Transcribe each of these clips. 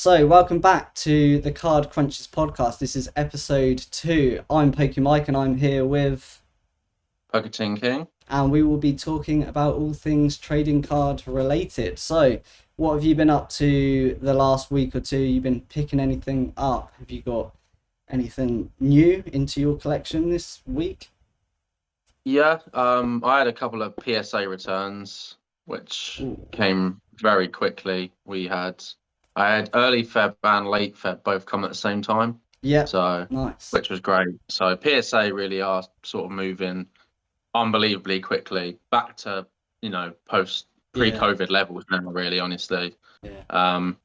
So, welcome back to the Card Crunchers podcast. This is episode 2. I'm Pokey Mike and I'm here with, Pocketing King. and we will be talking about all things trading card related. So, what have you been up to the last week or two? You been picking anything up? Have you got anything new into your collection this week? Yeah, I had a couple of PSA returns, which Ooh, came very quickly. I had early Feb and late Feb both come at the same time, yep, so nice. which was great. So PSA really are sort of moving unbelievably quickly back to, post Yeah, pre-COVID levels now, really, honestly. yeah, Um,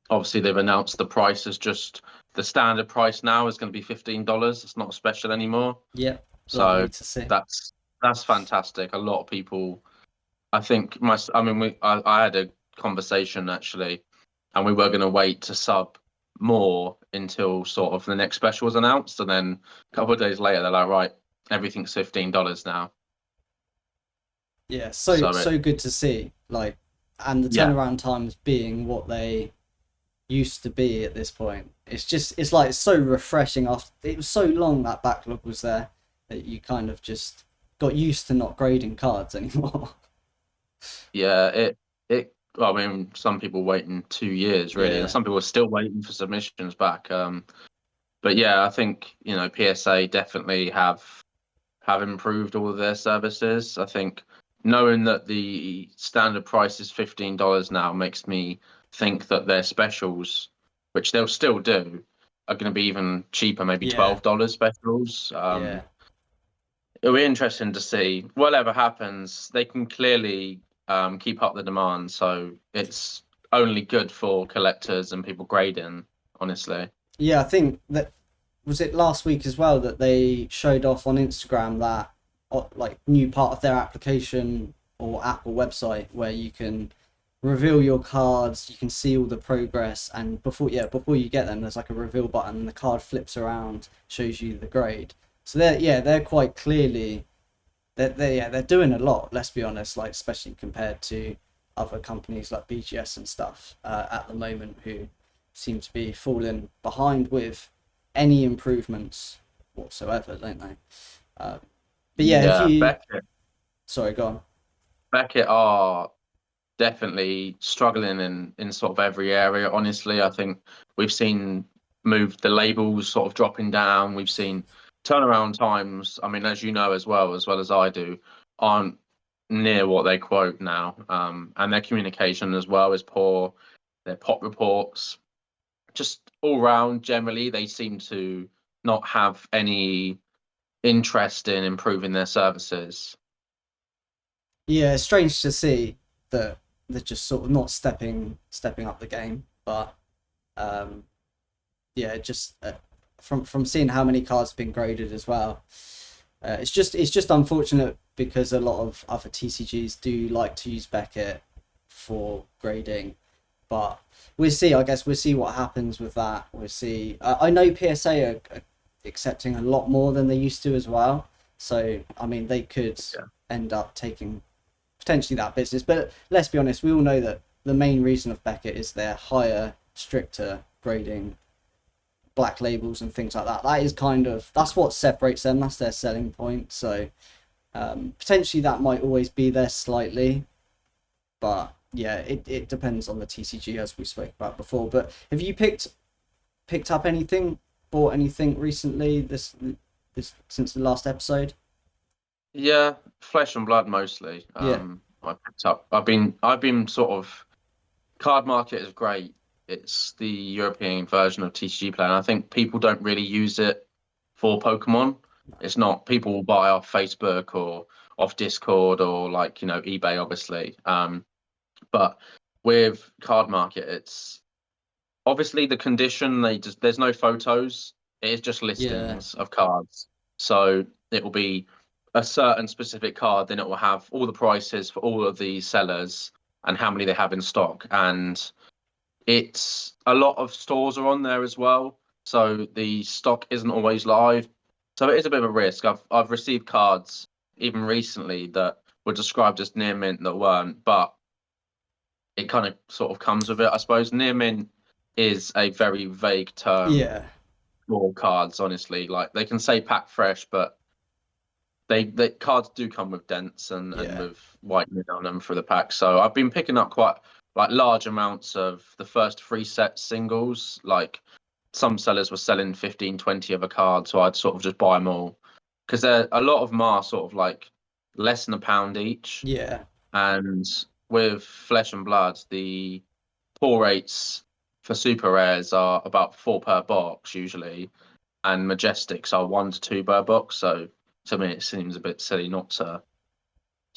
Obviously they've announced the price is just the standard price now is going to be $15. It's not special anymore. yep. Lovely So to see. that's that's fantastic. A lot of people, I think I mean, I had a conversation actually, and we were going to wait to sub more until sort of the next special was announced, and then a couple of days later they're like, right, everything's $15 now. Yeah, so So so good to see. And the yeah, turnaround times being what they used to be at this point. It's so refreshing after it was so long that backlog was there that you kind of just got used to not grading cards anymore. yeah, it. Well, I mean, some people waiting 2 years really, and Yeah. some people are still waiting for submissions back. But yeah, I think PSA definitely have improved all of their services. I think knowing that the standard price is $15 now makes me think that their specials, which they'll still do, are going to be even cheaper, maybe Yeah. $12 specials. Yeah. It'll be interesting to see whatever happens. They can clearly keep up the demand, so it's only good for collectors and people grading, honestly. Yeah, I think that was it last week as well that they showed off on Instagram that new part of their application or app or website where you can reveal your cards, you can see all the progress, and before you get them, there's like a reveal button, and the card flips around, shows you the grade. So they're quite clearly they're doing a lot. Let's be honest, like especially compared to other companies like BGS and stuff at the moment who seem to be falling behind with any improvements whatsoever, don't they? Uh, but yeah, if Yeah, you sorry, go on. Beckett are definitely struggling in sort of every area. Honestly, I think we've seen the labels sort of dropping down. We've seen turnaround times. I mean, as you know as well as I do, aren't near what they quote now. And their communication as well is poor. Their pop reports, just all round, generally, they seem to not have any interest in improving their services. Yeah, it's strange to see that they're just sort of not stepping up the game, but um, yeah, just from seeing how many cards have been graded as well. It's just unfortunate because a lot of other TCGs do like to use Beckett for grading, but we'll see. I guess we'll see what happens with that. We'll see. I know PSA are accepting a lot more than they used to as well. So I mean, they could Yeah. end up taking potentially that business. But let's be honest, we all know that the main reason of Beckett is their higher, stricter grading, black labels and things like that. That's what separates them. That's their selling point. So potentially that might always be there slightly, but yeah, it depends on the TCG as we spoke about before. But have you picked up anything, bought anything recently this since the last episode? Yeah, flesh and blood mostly. Yeah, I picked up. I've been sort of card market is great. It's the European version of TCG Player, and I think people don't really use it for Pokemon. It's not people will buy off Facebook or off Discord or like eBay, obviously. But with card market, it's obviously the condition. There's no photos. It is just yeah, listings of cards. So it will be a certain specific card, then it will have all the prices for all of the sellers and how many they have in stock. And it's a lot of stores are on there as well. So the stock isn't always live. So it is a bit of a risk. I've received cards even recently that were described as near mint that weren't, but it kind of sort of comes with it, I suppose. Near mint is a very vague term Yeah, for cards. Honestly, like they can say pack fresh, but they cards do come with dents and yeah, with whitening on them for the pack. So I've been picking up quite like large amounts of the first 3 set singles. Like some sellers were selling 15, 20 of a card, so I'd sort of just buy them all because a lot of them are sort of like less than £1 each. yeah, And with Flesh and Blood, the pull rates for super rares are about 4 per box usually, and Majestics are 1 to 2 per box. So to me, it seems a bit silly not to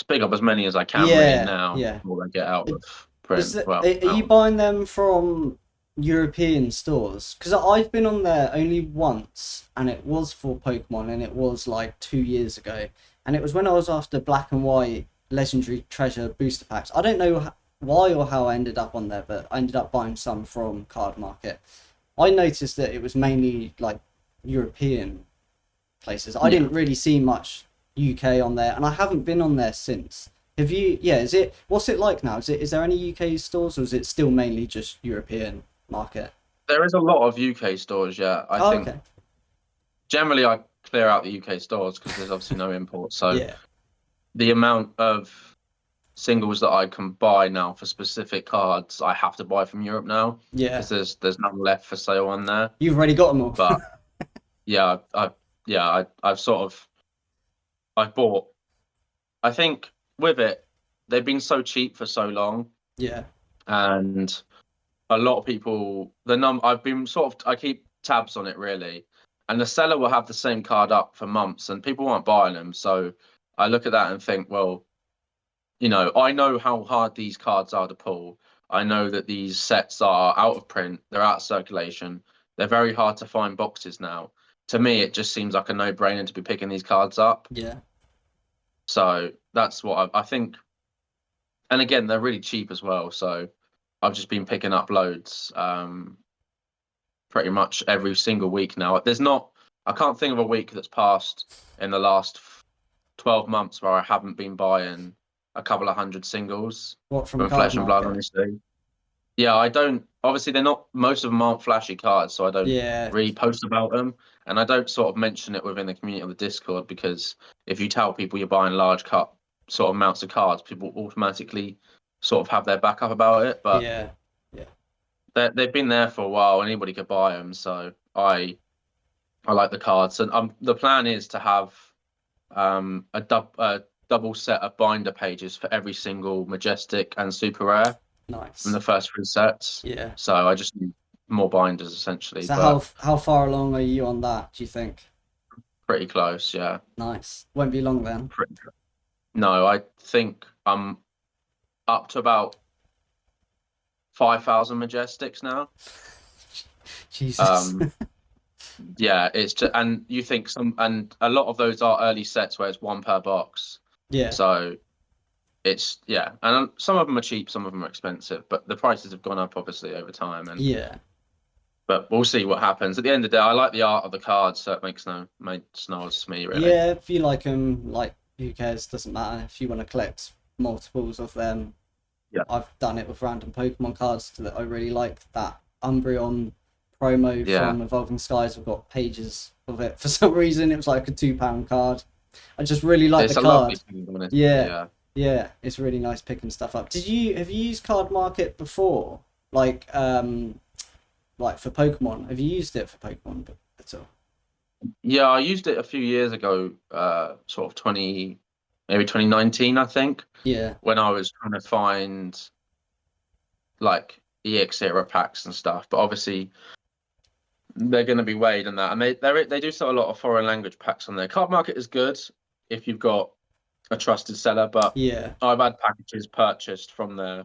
pick up as many as I can really yeah, now yeah. before they get out of Is print. that, Well, are you out. buying them from European stores? Because I've been on there only once, and it was for Pokemon, and it was like 2 years ago, and it was when I was after Black and White Legendary Treasure booster packs. I don't know why or how I ended up on there, but I ended up buying some from Card Market. I noticed that it was mainly like European places. I Yeah. didn't really see much UK on there, and I haven't been on there since. Have you? Yeah, is it? What's it like now? Is there any UK stores, or is it still mainly just European market? There is a lot of UK stores, yeah. I Oh, think okay. generally I clear out the UK stores because there's obviously no import. So Yeah, the amount of singles that I can buy now for specific cards, I have to buy from Europe now yeah. because there's none left for sale on there. You've already got them all. But yeah, I've sort of I've bought. I think with it, they've been so cheap for so long, Yeah, and a lot of people I've been sort of I keep tabs on it really, and the seller will have the same card up for months, and people aren't buying them. So I look at that and think, well, I know how hard these cards are to pull. I know that these sets are out of print, they're out of circulation, they're very hard to find boxes now. To me, it just seems like a no-brainer to be picking these cards up. yeah, So that's what I think. And again, they're really cheap as well. So I've just been picking up loads, pretty much every single week now. I can't think of a week that's passed in the last 12 months where I haven't been buying a couple of hundred singles what from from Card Flesh and Blood, Market? honestly. Yeah, I don't. Obviously, most of them aren't flashy cards, so I don't Yeah, really post about them. And I don't sort of mention it within the community of the Discord because if you tell people you're buying large cut sort of amounts of cards, people automatically sort of have their back up about it. But yeah, yeah, they've been there for a while, anybody could buy them. So I like the cards, and the plan is to have a double set of binder pages for every single Majestic and Super Rare from nice. the first 3 sets. Yeah. So I just need more binders essentially, So but how far along are you on that? Do you think? pretty close. Yeah, Nice. Won't be long then. pretty close. No, I think I'm up to about 5,000 Majestics now. Jesus. Um, yeah, it's just, and you think and a lot of those are early sets where it's 1 per box. Yeah, So it's yeah, and some of them are cheap, some of them are expensive, but the prices have gone up obviously over time. yeah. But we'll see what happens. At the end of the day, I like the art of the cards, so it makes no odds to me really. Yeah, if you like them, like, who cares? Doesn't matter. If you want to collect multiples of them, Yeah, I've done it with random Pokemon cards that I really like. That Umbreon promo yeah. from Evolving Skies, I've got pages of it. For some reason, it was like a £2 card. I just really like It's the a lovely card. thing, honestly. Yeah, Yeah. yeah, it's really nice picking stuff up. Have you used Card Market before? Like for Pokemon. Have you used it for Pokemon at all? Yeah, I used it a few years ago, sort of maybe 2019, I think, Yeah, when I was trying to find like EX era packs and stuff. But obviously, they're going to be weighed and that, and they do sell a lot of foreign language packs on there. Card Market is good if you've got a trusted seller, but yeah, I've had packages purchased from their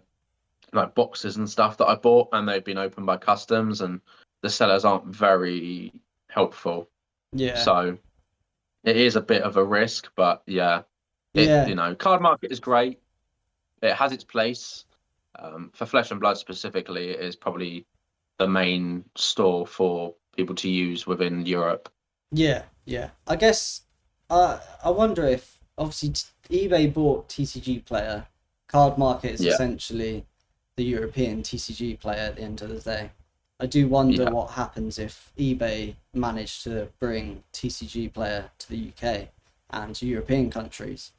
like boxes and stuff that I bought, and they've been opened by customs, and the sellers aren't very helpful. yeah, So it is a bit of a risk, but yeah, yeah, Card Market is great. It has its place. For Flesh and Blood specifically, it is probably the main store for people to use within Europe. yeah, yeah. I guess I wonder if obviously eBay bought TCG Player. Card Market is Yeah, essentially the European TCG Player at the end of the day. I do wonder Yeah. what happens if eBay managed to bring TCG Player to the UK and to European countries.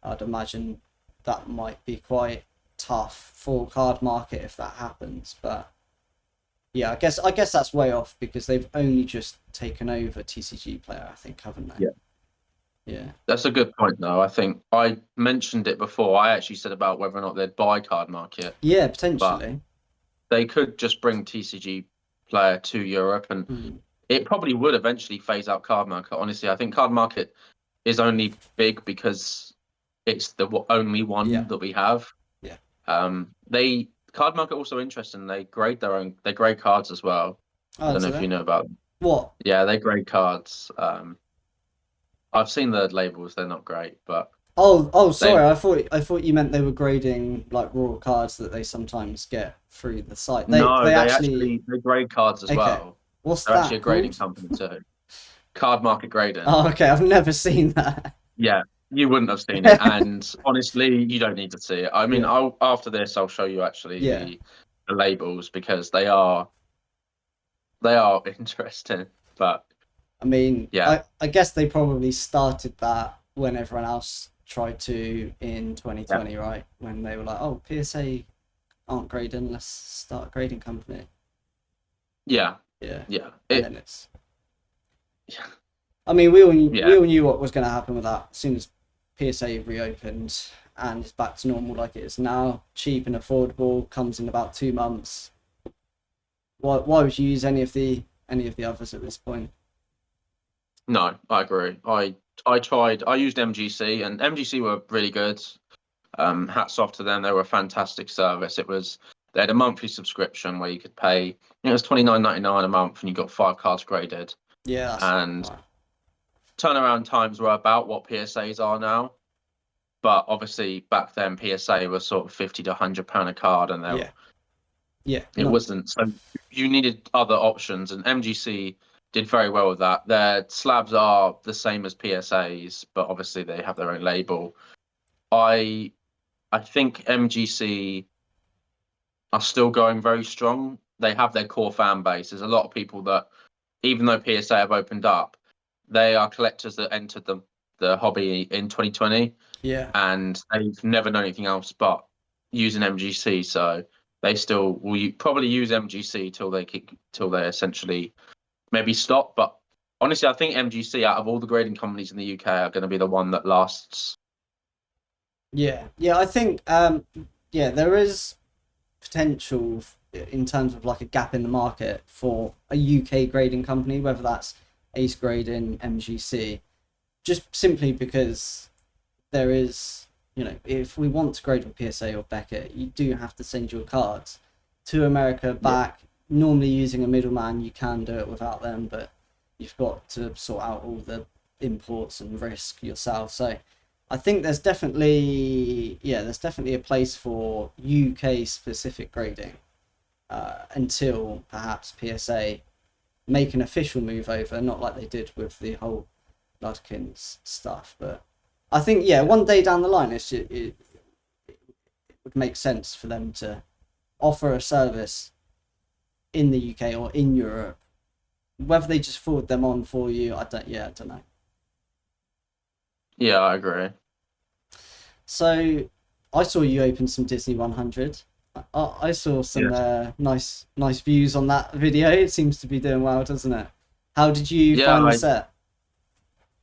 I'd imagine that might be quite tough for card market if that happens. But yeah, I guess that's way off because they've only just taken over TCG Player, I think, haven't they? Yeah. Yeah. That's a good point, though. I think I mentioned it before. I actually said about whether or not they'd buy Card Market, Yeah, but potentially. they could just bring TCG Player to Europe, and Mm. it probably would eventually phase out Card Market. Honestly, I think Card Market is only big because it's the only Yeah. one that we have. Yeah. They Card Market also interesting. They grade their own. They grade cards as well. I Oh, don't know do if you they? know about them. What? Yeah, they grade cards. I've seen the labels. They're not great, but Oh, they sorry. I thought you meant they were grading like raw cards that they sometimes get through the site. They no, they actually they grade cards as okay. well. What's They're actually a that grading called? company too. Card Market Grading. Oh, okay. I've never seen that. Yeah, you wouldn't have seen it, and honestly, you don't need to see it. I mean, Yeah. I'll after this, I'll show you actually Yeah. the labels because they are interesting. But I mean, yeah, I guess they probably started that when everyone else tried to in yeah, 2020, right? When they were like, "Oh, PSA aren't grading, let's start a grading company." yeah, Yeah. yeah. And It, then it's I mean, we yeah, all knew what was going to happen with that as soon as PSA reopened and it's back to normal like it is now, cheap and affordable, comes in about 2 months. Why would you use any of the others at this point? no, I agree. I tried. I used MGC, and MGC were really good. Hats off to them. They were a fantastic service. They had a monthly subscription where you could pay. It was $29.99 a month, and you got 5 cards graded. Yeah, that's And right. turnaround times were about what PSAs are now. But obviously back then PSA was sort of 50 to £100 a card, and Yeah, yeah, it not wasn't. So you needed other options, and MGC did very well with that. Their slabs are the same as PSAs, but obviously they have their own label. I I think MGC are still going very strong. They have their core fan base. There's a lot of people that, even though PSA have opened up, they are collectors that entered the hobby in 2020, yeah, and they've never known anything else but using MGC. So they still will probably use MGC till they essentially maybe stop. But honestly, I think MGC out of all the grading companies in the UK are going to be the one that lasts. yeah, yeah. I think yeah, there is potential in terms of like a gap in the market for a UK grading company, whether that's Ace Grading, MGC, just simply because there is, if we want to grade with PSA or Beckett, you do have to send your cards to America Yeah. back. Normally, using a middleman, you can do it without them, but you've got to sort out all the imports and risk yourself. So, I think there's definitely a place for UK specific grading until perhaps PSA make an official move over, not like they did with the whole Ludkins stuff, but I think one day down the line, it would make sense for them to offer a service in the UK or in Europe. Whether they just forward them on for you, I don't know. Yeah, I agree. So, I saw you open some Disney 100. I saw some Yes. nice views on that video. It seems to be doing well, doesn't it? How did you Yeah, find the set?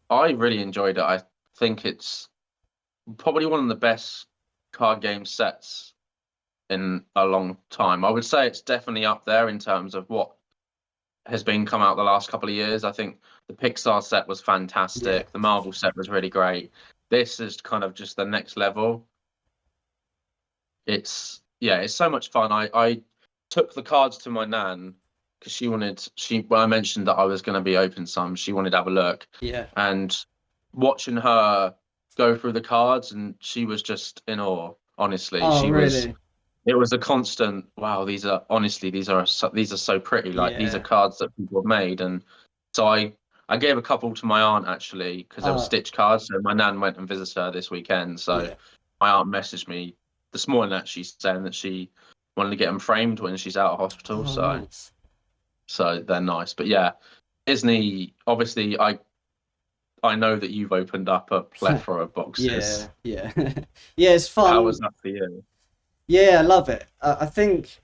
I really enjoyed it. I think it's probably one of the best card game sets in a long time. I would say it's definitely up there in terms of what has been come out the last couple of years. I think the Pixar set was Yeah, fantastic. The Marvel set was really great. This is kind of just the next level. It's so much fun. I took the cards to my nan because when I mentioned that I was going to be open some, she wanted to have a look, yeah. and watching her go through the cards, and she was just in awe. Honestly, Oh, really? it was a constant. Wow, these are so pretty. Like these are Yeah. cards that people have made, and so I gave a couple to my aunt actually because they were Oh, stitch cards. So my nan went and visited her this weekend. So yeah. my aunt messaged me this morning actually saying that she wanted to get them framed when she's out of hospital. Oh, So nice. so they're nice. But yeah, Disney, obviously, I know that you've opened up a plethora of boxes. Yeah, yeah. Yeah, it's How was fun. that for you? Yeah, I love it. I think,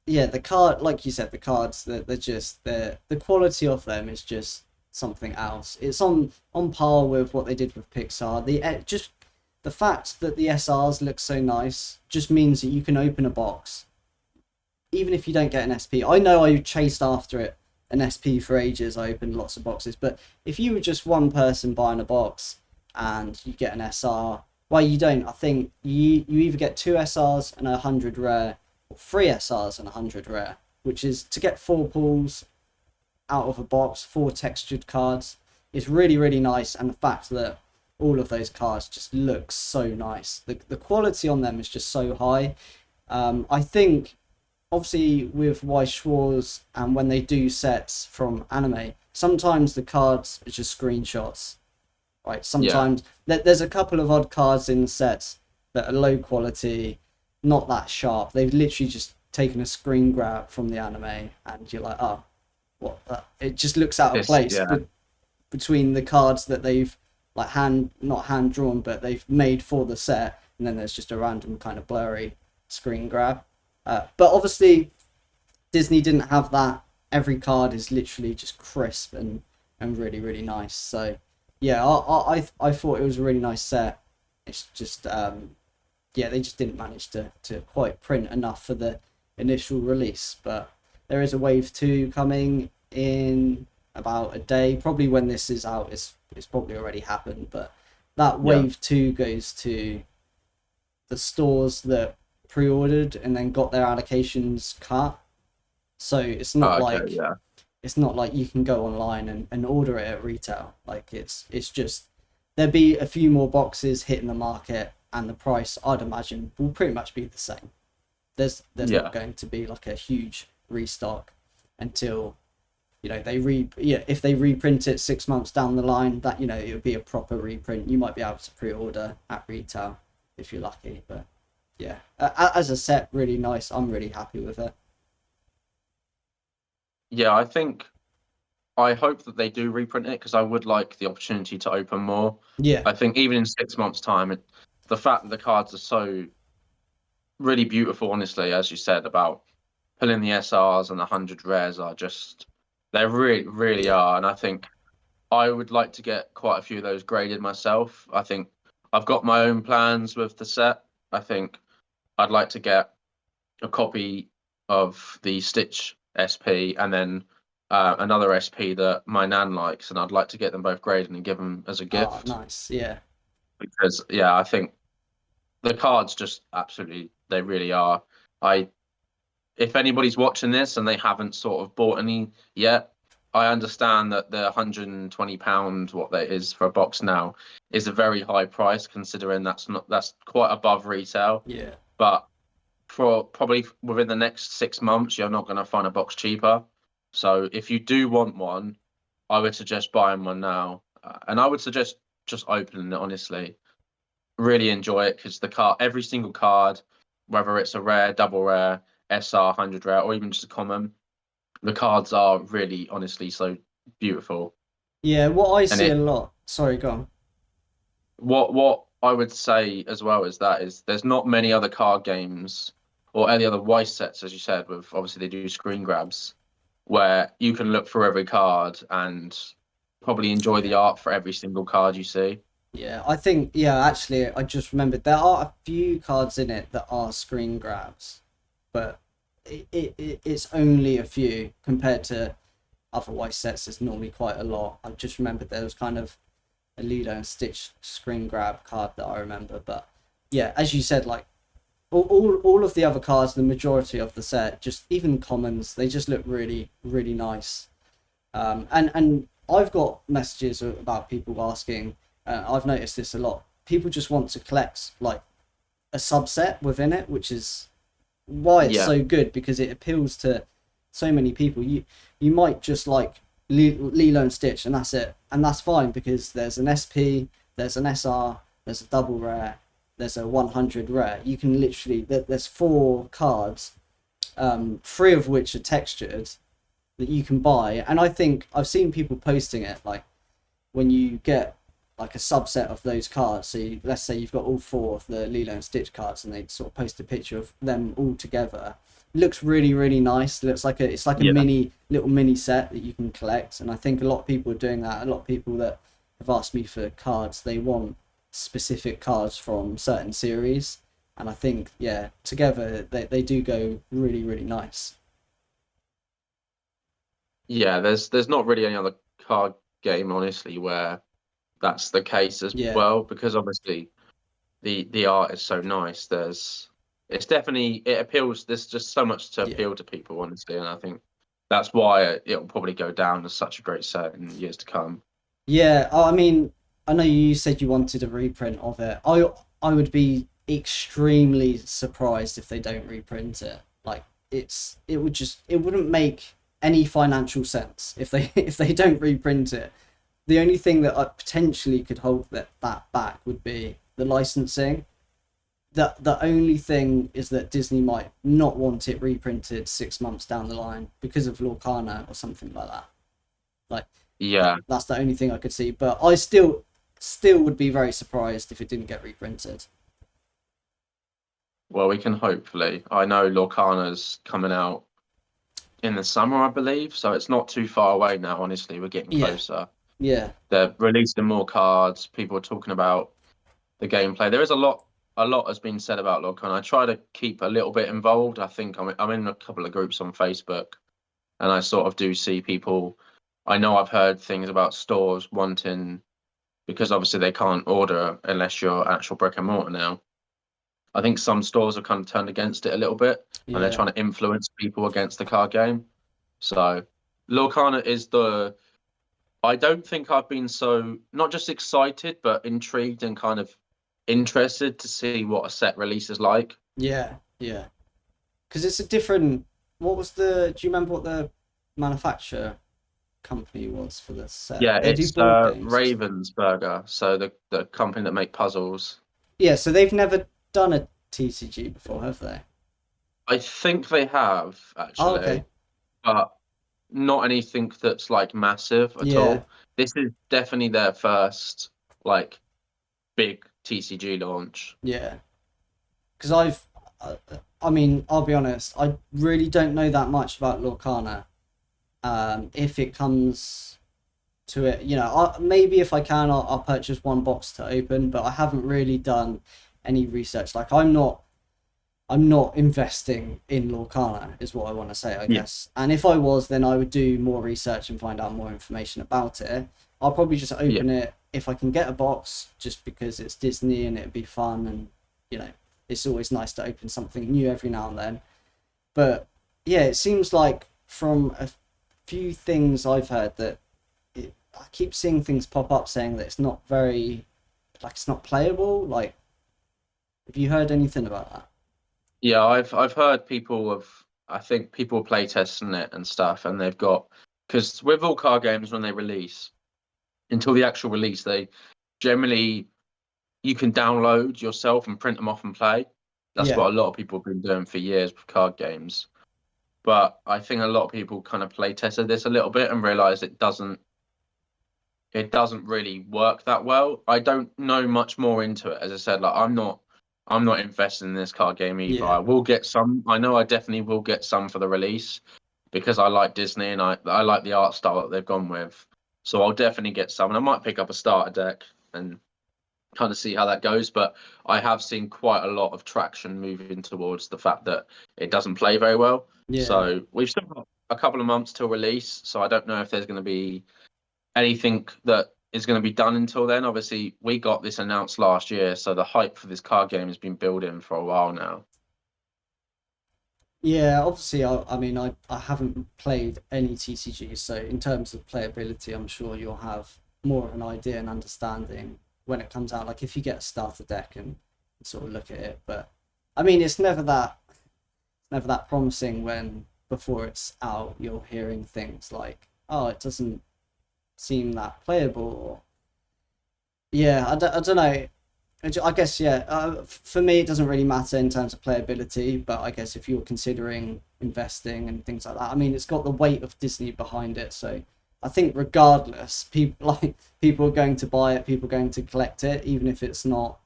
yeah, the card, like you said, the cards, they're just, the quality of them is just something else. It's on par with what they did with Pixar. Just the fact that the SRs look so nice just means that you can open a box even if you don't get an SP. I know I chased after it, an SP for ages. I opened lots of boxes, but if you were just one person buying a box and you get an SR, well, you don't. I think you either get two SRs and 100 rare, or three SRs and 100 rare, which is to get four pulls out of a box, four textured cards. Is really, really nice, and the fact that all of those cards just look so nice. The quality on them is just so high. I think obviously with Weiss Schwarz and when they do sets from anime, sometimes the cards are just screenshots, right? Yeah. Sometimes there's a couple of odd cards in the sets that are low quality, not that sharp. They've literally just taken a screen grab from the anime, and you're like, oh, what? It just looks out of This, place. yeah. But between the cards that they've like not hand drawn, but they've made for the set, and then there's just a random kind of blurry screen grab. But obviously Disney didn't have that. Every card is literally just crisp and really, really nice. So yeah, I thought it was a really nice set. It's just yeah, they just didn't manage to quite print enough for the initial release. But there is a wave 2 coming in about a day. Probably when this is out, it's probably already happened. But that Yeah. wave 2 goes to the stores that pre-ordered and then got their allocations cut. So Oh, okay. Yeah. it's not like you can go online and order it at retail. Like it's just there'll be a few more boxes hitting the market, and the price I'd imagine will pretty much be the same. There's Yeah. not going to be like a huge restock until they if they reprint it 6 months down the line, that it would be a proper reprint. You might be able to pre-order at retail if you're lucky. But yeah, as a set, really nice. I'm really happy with it. Yeah, I hope that they do reprint it because I would like the opportunity to open more. Yeah, I think even in 6 months' time, the fact that the cards are so really beautiful, honestly, as you said about pulling the SRs and the 100 rares are just, they really, really yeah. are. And I think I would like to get quite a few of those graded myself. I think I've got my own plans with the set. I think I'd like to get a copy of the Stitch SP and then another SP that my nan likes, and I'd like to get them both graded and give them as a Oh, gift nice. Yeah, because yeah, I think the cards just absolutely they really are. I If anybody's watching this and they haven't sort of bought any yet, I understand that the £120 what that is for a box now is a very high price considering that's quite above retail. yeah. But for probably within the next 6 months, you're not going to find a box cheaper. So if you do want one, I would suggest buying one now, and I would suggest just opening it. Honestly, really enjoy it because the card, every single card, whether it's a rare, double rare, SR, 100 rare, or even just a common, the cards are really, honestly, so beautiful. Yeah, what I And see a lot. Sorry, go on. what I would say as well is there's not many other card games or any other Weiss sets, as you said, with obviously they do screen grabs, where you can look through every card and probably enjoy the Yeah. art for every single card you see. Yeah, I think, yeah, actually, I just remembered there are a few cards in it that are screen grabs, but it's only a few compared to otherwise sets. There's normally quite a lot. I just remembered there was kind of a Lido and Stitch screen grab card that I remember, but yeah, as you said, like all of the other cards, the majority of the set, just even commons, they just look really, really nice. And I've got messages about people asking. I've noticed this a lot. People just want to collect like a subset within it, which is why it's Yeah, so good because it appeals to so many people. You might just like Lilo and Stitch, and that's it, and that's fine because there's an SP, there's an SR, there's a double rare, there's a 100 rare. You can literally there's four cards, three of which are textured, that you can buy. And I think I've seen people posting it, like when you get like a subset of those cards. So let's say you've got all four of the Lilo and Stitch cards, and they sort of post a picture of them all together. It looks really, really nice. It looks like it's like a Yeah. little mini set that you can collect. And I think a lot of people are doing that. A lot of people that have asked me for cards, they want specific cards from certain series. And I think, yeah, together they do go really, really nice. Yeah, there's not really any other card game, honestly, where that's the case as Yeah, well, because obviously the art is so nice. It's definitely, it appeals. There's just so much to yeah. appeal to people, honestly, and I think that's why it'll probably go down as such a great set in years to come. Yeah, I mean, I know you said you wanted a reprint of it. I would be extremely surprised if they don't reprint it. Like it wouldn't make any financial sense if they if they don't reprint it. The only thing that potentially could hold that back would be the licensing. The only thing is that Disney might not want it reprinted 6 months down the line because of Lorcana or something like that. Like Yeah, that's the only thing I could see. But I still would be very surprised if it didn't get reprinted. well, we can hopefully. I know Lorcana's coming out in the summer, I believe, so it's not too far away now. Honestly, we're getting Yeah, closer. yeah, They're releasing more cards. People are talking about the gameplay. There is a lot has been said about Lorcana. I try to keep a little bit involved. I think I'm in a couple of groups on Facebook, and I sort of do see people. I know I've heard things about stores wanting, because obviously they can't order unless you're actual brick and mortar now. I think some stores have kind of turned against it a little bit, and they're yeah, trying to influence people against the card game. So Lorcana is the. I don't think I've been so not just excited, but intrigued and kind of interested to see what a set release is like. yeah, yeah. Because it's a different. What was the? Do you remember what the manufacturer company was for the set? Yeah, They do it's board games. Ravensburger, so the company that make puzzles. Yeah, so they've never done a TCG before, have they? I think they have Oh, actually, okay. but not anything that's like massive at Yeah, all. This is definitely their first like big TCG launch. yeah. Because uh, I mean, I'll be honest, I really don't know that much about Lorcana. If it comes to it, maybe if I can, I'll purchase one box to open, but I haven't really done any research. Like, I'm not investing in Lorcana, is what I want to say, I Yeah, guess. And if I was, then I would do more research and find out more information about it. I'll probably just yeah, open it if I can get a box, just because it's Disney and it'd be fun, and you know, it's always nice to open something new every now and then. But yeah, it seems like from a few things I've heard that I keep seeing things pop up saying that it's not very, like it's not playable. Like, have you heard anything about that? yeah. I've heard people of I think people play testing it and stuff, and they've got because with all card games when they release until the actual release, they generally you can download yourself and print them off and play. That's Yeah, what a lot of people have been doing for years with card games. But I think a lot of people kind of play tested this a little bit and realize it doesn't really work that well. I don't know much more into it. As I said, like I'm not invested in this card game either. yeah, I will get some. I know I definitely will get some for the release because I like Disney and I like the art style that they've gone with. So I'll definitely get some, and I might pick up a starter deck and kind of see how that goes. But I have seen quite a lot of traction moving towards the fact that it doesn't play very well. yeah. So we've still got a couple of months till release. So I don't know if there's going to be anything that is going to be done until then. Obviously, we got this announced last year, so the hype for this card game has been building for a while now. Yeah, obviously, I mean, I haven't played any TCGs, so in terms of playability, I'm sure you'll have more of an idea and understanding when it comes out. Like if you get a starter deck and sort of look at it, but I mean, it's never that promising when before it's out, you're hearing things like, "Oh, it doesn't seem that playable," or yeah, I don't know. I guess yeah. For me, it doesn't really matter in terms of playability, but I guess if you're considering investing and things like that. I mean, it's got the weight of Disney behind it, so I think regardless, people are going to buy it, people are going to collect it, even if it's not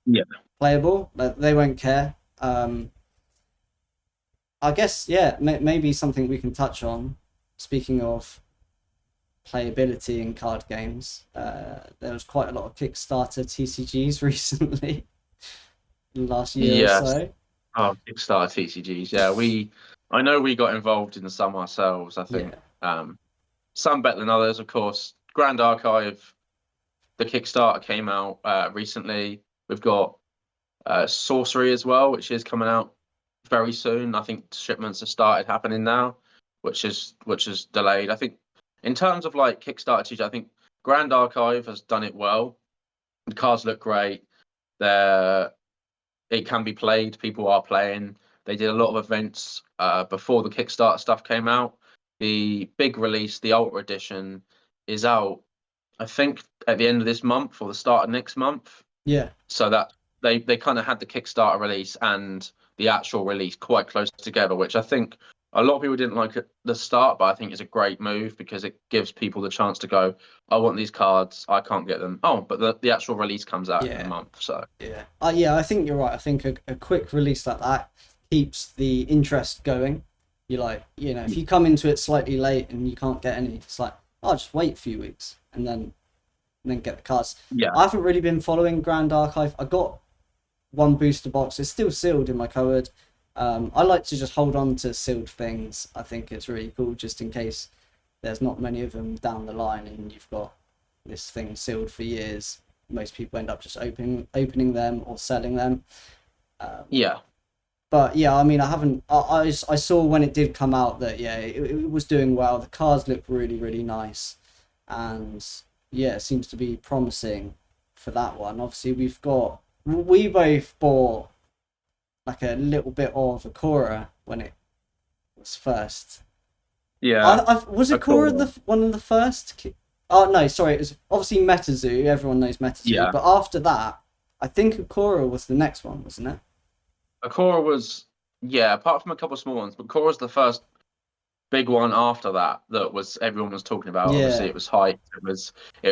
Yeah. playable. But they won't care. I guess, yeah, maybe something we can touch on. Speaking of playability in card games, there was quite a lot of Kickstarter TCGs recently, last year or Yes. so. Oh, Kickstarter TCGs. Yeah, I know we got involved in some ourselves. I think Yeah, some better than others, of course. Grand Archive, the Kickstarter came out recently. We've got Sorcery as well, which is coming out very soon. I think shipments have started happening now, which is delayed. I think in terms of like Kickstarter, I think Grand Archive has done it well. The cards look great. They're it can be played. People are playing. They did a lot of events before the Kickstarter stuff came out. The big release, the Ultra Edition, is out, I think, at the end of this month or the start of next month. yeah. So that they kind of had the Kickstarter release and the actual release quite close together, which I think a lot of people didn't like at the start, but I think it's a great move because it gives people the chance to go, I want these cards, I can't get them. Oh, but the actual release comes out in a Yeah, month. So yeah, yeah. I think you're right. I think a quick release like that keeps the interest going. You like, if you come into it slightly late and you can't get any, it's like, I'll just wait a few weeks and then get the cards. yeah, I haven't really been following Grand Archive. I got one booster box. It's still sealed in my cupboard. I like to just hold on to sealed things. I think it's really cool, just in case there's not many of them down the line, and you've got this thing sealed for years. Most people end up just opening them or selling them. yeah. But yeah, I mean, I haven't. I saw when it did come out that yeah, it was doing well. The cards look really really nice, and yeah, it seems to be promising for that one. Obviously, we both bought like a little bit of Akora when it was first. Yeah, Was a Akora cool. one of the first? Oh no, sorry, it was obviously MetaZoo. Everyone knows MetaZoo, Yeah, but after that, I think Akora was the next one, wasn't it? Akora was apart from a couple of small ones, but Cora was the first big one after that that was everyone was talking about. Obviously, Yeah, it was hype. It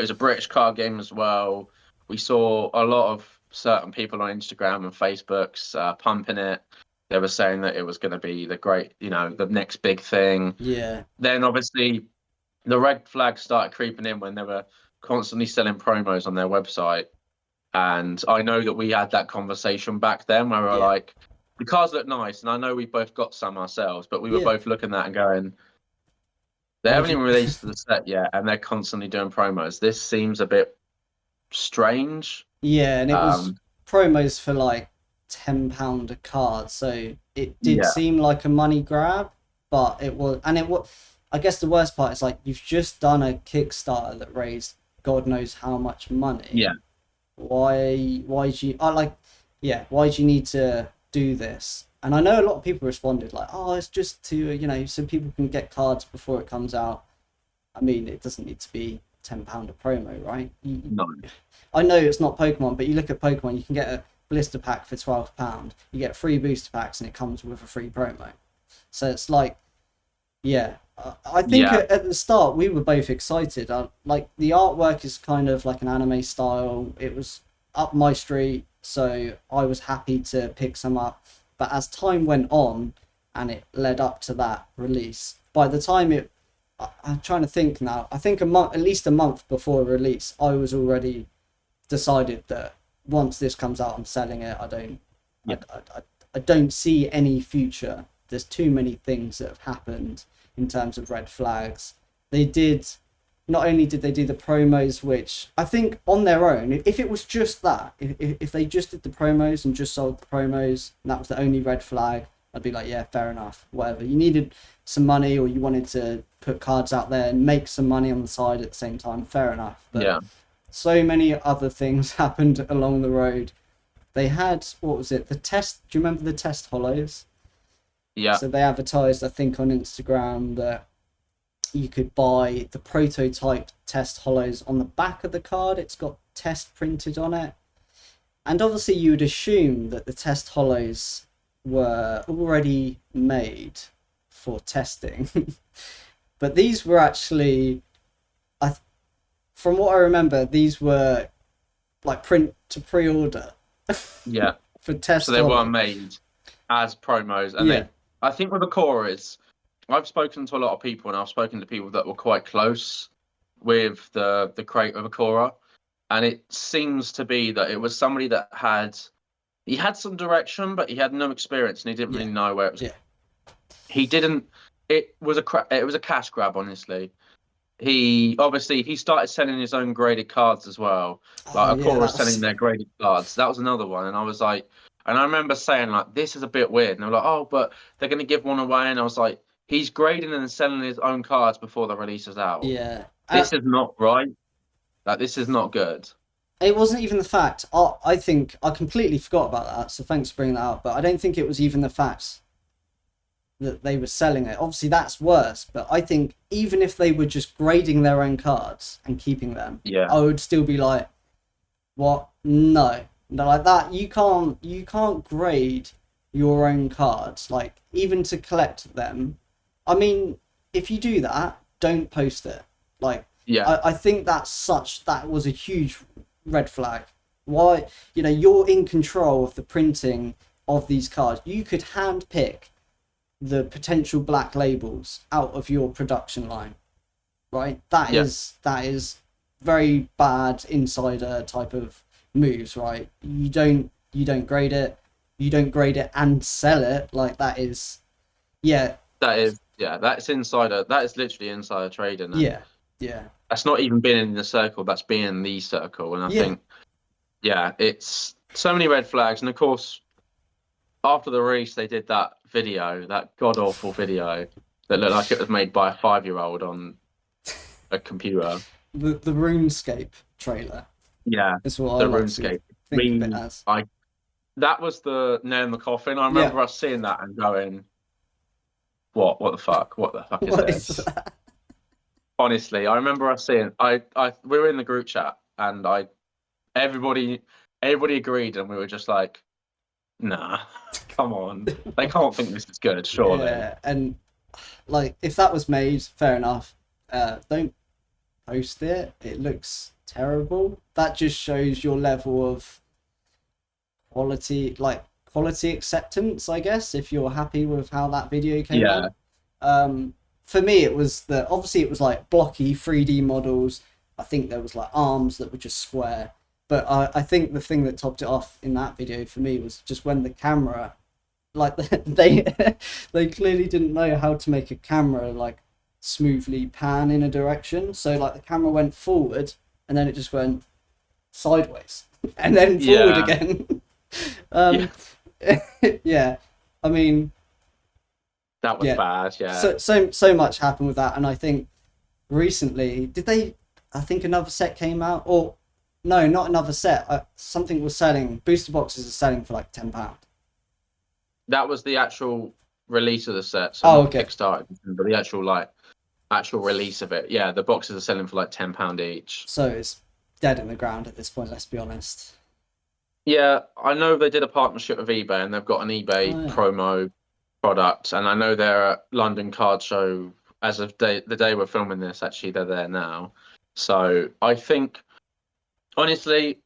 was a British card game as well. We saw a lot of certain people on Instagram and Facebooks pumping it. They were saying that it was going to be the great, the next big thing. yeah, Then obviously the red flags started creeping in when they were constantly selling promos on their website. And I know that we had that conversation back then where we were yeah, like, the cars look nice, and I know we both got some ourselves, but we were yeah. both looking at that and going, they Why haven't do you? even released the set yet, and they're constantly doing promos. This seems a bit strange. Yeah, and it was Um, promos for like £10 a card, so it did yeah, seem like a money grab, but it was, and it was. I guess the worst part is like you've just done a Kickstarter that raised God knows how much money. yeah, Why do you? I like, yeah. Why do you need to do this? And I know a lot of people responded like, oh, it's just to so people can get cards before it comes out. I mean, it doesn't need to be £10 a promo, right? no, I know it's not Pokemon, but you look at Pokemon, you can get a blister pack for £12. You get free booster packs, and it comes with a free promo. So it's like, yeah, I think yeah, at the start we were both excited. Like the artwork is kind of like an anime style. It was up my street, so I was happy to pick some up. But as time went on, and it led up to that release, by the time I'm trying to think now. I think at least a month before release, I was already decided that once this comes out, I'm selling it. yeah, I don't see any future. There's too many things that have happened in terms of red flags. They did, not only did they do the promos, which I think on their own, if it was just that, if they just did the promos and just sold the promos, and that was the only red flag, I'd be like, yeah, fair enough, whatever. You needed some money, or you wanted to put cards out there and make some money on the side at the same time, fair enough. But yeah, so many other things happened along the road. They had, what was it, the test, do you remember the test hollows? yeah, So they advertised, I think, on Instagram that you could buy the prototype test hollows on the back of the card. It's got test printed on it. And obviously you would assume that the test hollows were already made. for testing. But these were actually, from what I remember, these were like print to pre-order. Yeah. For test. So they were made as promos, and Yeah. I think with the core is, I've spoken to a lot of people, and I've spoken to people that were quite close with the crate of Akora, and it seems to be that it was somebody that he had some direction, but he had no experience, and he didn't really know where it was. Yeah. He didn't. It was a cash grab, honestly. He started selling his own graded cards as well. Like Akora was selling their graded cards. That was another one, and I was like, and I remember saying like, this is a bit weird. And they were like, oh, but they're going to give one away, and I was like, he's grading and selling his own cards before the release is out. Yeah. This is not right. Like, this is not good. It wasn't even the fact. I think I completely forgot about that. So thanks for bringing that up. But I don't think it was even the fact that they were selling it. Obviously, that's worse. But I think even if they were just grading their own cards and keeping them, I would still be like, what? No, like that. You can't grade your own cards. Like, even to collect them. I mean, if you do that, don't post it. Like, I think that was a huge red flag. Why? You're in control of the printing of these cards. You could hand pick the potential black labels out of your production line, right? That is very bad insider type of moves, right? You don't grade it. You don't grade it and sell it. Like, that is, that's insider. That is literally insider trading. Yeah. That's not even being in the circle. That's being in the circle. And I think, it's so many red flags. And of course, after the release, they did that video, that god awful video that looked like it was made by a 5-year-old on a computer. The RuneScape trailer. Yeah, that's what the RuneScape. Think of it as. That was the nail in the coffin. I remember us seeing that and going, "What the fuck? What the fuck is this?" Is that? Honestly, I remember us seeing. We were in the group chat, and everybody agreed, and we were just like, "Nah, come on, they can't think this is good, surely." Yeah, and like, if that was made, fair enough. Don't post it. It looks terrible. That just shows your level of quality acceptance, I guess, if you're happy with how that video came out. For me, it was obviously it was like blocky 3D models. I think there was like arms that were just square. But I think the thing that topped it off in that video for me was just when the camera, like, they clearly didn't know how to make a camera like smoothly pan in a direction. So like the camera went forward and then it just went sideways and then forward again. I mean, that was bad. Yeah. So much happened with that, and I think recently I think another set came out, or no, not another set. Something was selling. Booster boxes are selling for like £10. That was the actual release of the set. So not Kickstarter, but the actual release of it. Yeah, the boxes are selling for like £10 each. So it's dead in the ground at this point. Let's be honest. Yeah, I know they did a partnership with eBay, and they've got an eBay promo product, and I know they're at London Card Show as of the day we're filming this. Actually, they're there now. So I think, honestly,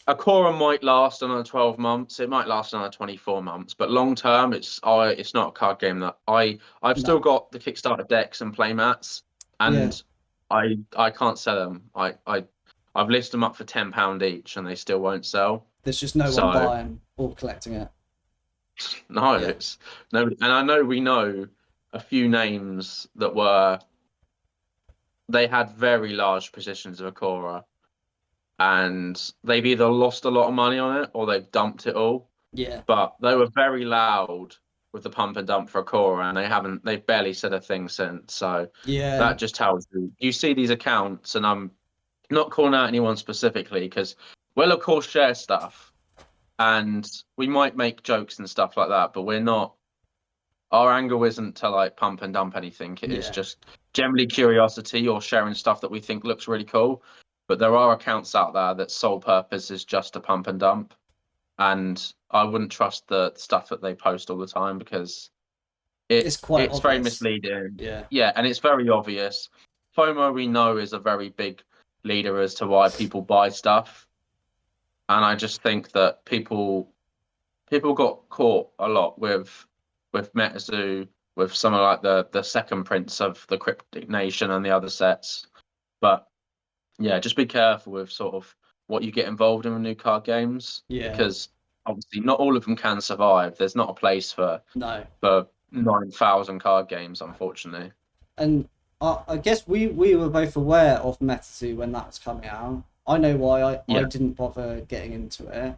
Akora might last another 12 months. It might last another 24 months, but long term, it's not a card game that I've still got the Kickstarter decks and playmats, and I can't sell them. I've listed them up for £10 each, and they still won't sell. There's just no one buying or collecting it. No, it's nobody. And I know we know a few names that they had very large positions of Akora, and they've either lost a lot of money on it or they've dumped it all. Yeah. But they were very loud with the pump and dump for Akora, and they've barely said a thing since. So that just tells you see these accounts, and I'm not calling out anyone specifically because we'll of course share stuff, and we might make jokes and stuff like that, but we're not. Our angle isn't to like pump and dump anything. It is just generally curiosity or sharing stuff that we think looks really cool. But there are accounts out there that sole purpose is just to pump and dump, and I wouldn't trust the stuff that they post all the time because It's quite it's very obvious. misleading. Yeah. Yeah, and it's very obvious. FOMO, we know, is a very big leader as to why people buy stuff, and I just think that people got caught a lot with MetaZoo, with some of like the second prints of the Cryptic Nation and the other sets. But yeah, just be careful with sort of what you get involved in with new card games, Yeah. because obviously not all of them can survive. There's not a place No. for 9,000 card games, unfortunately. And I guess we were both aware of MetaZoo when that was coming out. I know why I Yeah, didn't bother getting into it.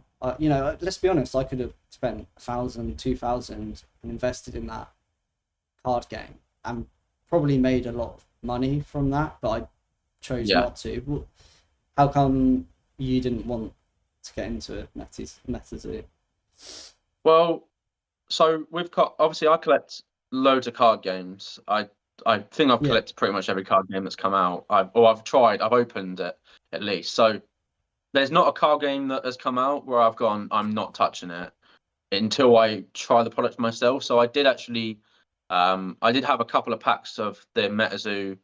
Let's be honest, I could have spent 1,000, 2,000 and invested in that card game and probably made a lot of money from that, but I chose yeah. not to. How come you didn't want to get into it, MetaZoo? Well, so we've got obviously I collect loads of card games. I think I've Yeah, collected pretty much every card game that's come out. I've opened it at least. So there's not a card game that has come out where I've gone, I'm not touching it until I try the product myself. So I did actually, I did have a couple of packs of the MetaZoo,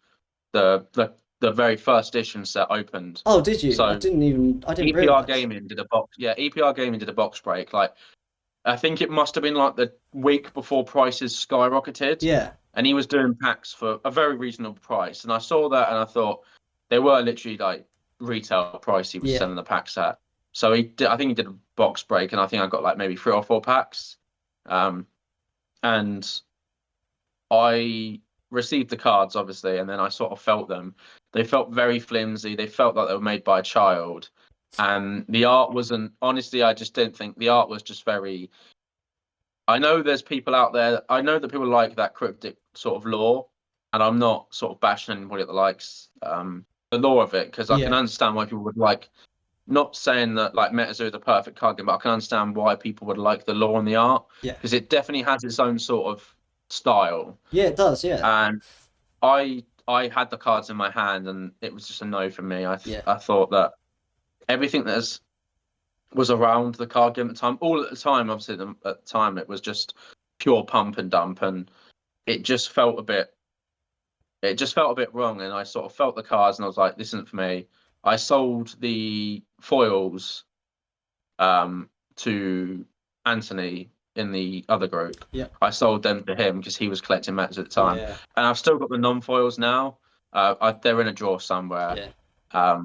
the very first edition set opened. oh, did you? So I didn't EPR realize. Gaming did a box, yeah, EPR Gaming did a box break. Like I think it must have been like the week before prices skyrocketed, Yeah, and he was doing packs for a very reasonable price. And I saw that, and I thought they were literally like retail price he was yeah, selling the packs at. So I think he did a box break, and I think I got like maybe 3 or 4 packs. Um, and I received the cards obviously, and then I sort of felt them. They felt very flimsy. They felt like they were made by a child, and the art wasn't. Honestly, I just didn't think the art was just very. I know there's people out there. I know that people like that cryptic sort of lore, and I'm not sort of bashing anybody that likes the lore of it, because I can yeah, understand why people would like. Not saying that like MetaZoo is a perfect card game, but I can understand why people would like the lore and the art, yeah, because it definitely has its own sort of style. yeah. It does. Yeah, And I had the cards in my hand, and it was just a no for me. yeah, I thought that everything that was around the card game at the time, all at the time, obviously at the time it was just pure pump and dump, and it just felt a bit wrong. And I sort of felt the cards, and I was like, this isn't for me. I sold the foils to Anthony in the other group. yeah, I sold them to him because he was collecting mats at the time, yeah, and I've still got the non-foils now. They're in a drawer somewhere. yeah,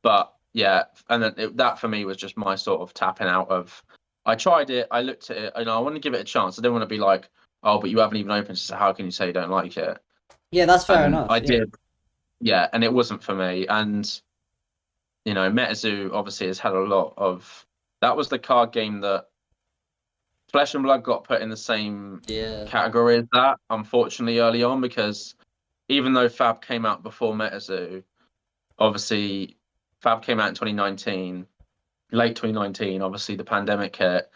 But yeah, and then that for me was just my sort of tapping out of. I tried it. I looked at it. I want to give it a chance. I didn't want to be like, oh, but you haven't even opened it. So how can you say you don't like it? yeah. That's fair And enough. I Yeah, did. Yeah, and it wasn't for me. And MetaZoo obviously has had a lot of. That was the card game that Flesh and Blood got put in the same yeah, category as that, unfortunately, early on, because even though Fab came out before MetaZoo, obviously Fab came out in 2019, late 2019. Obviously, the pandemic hit,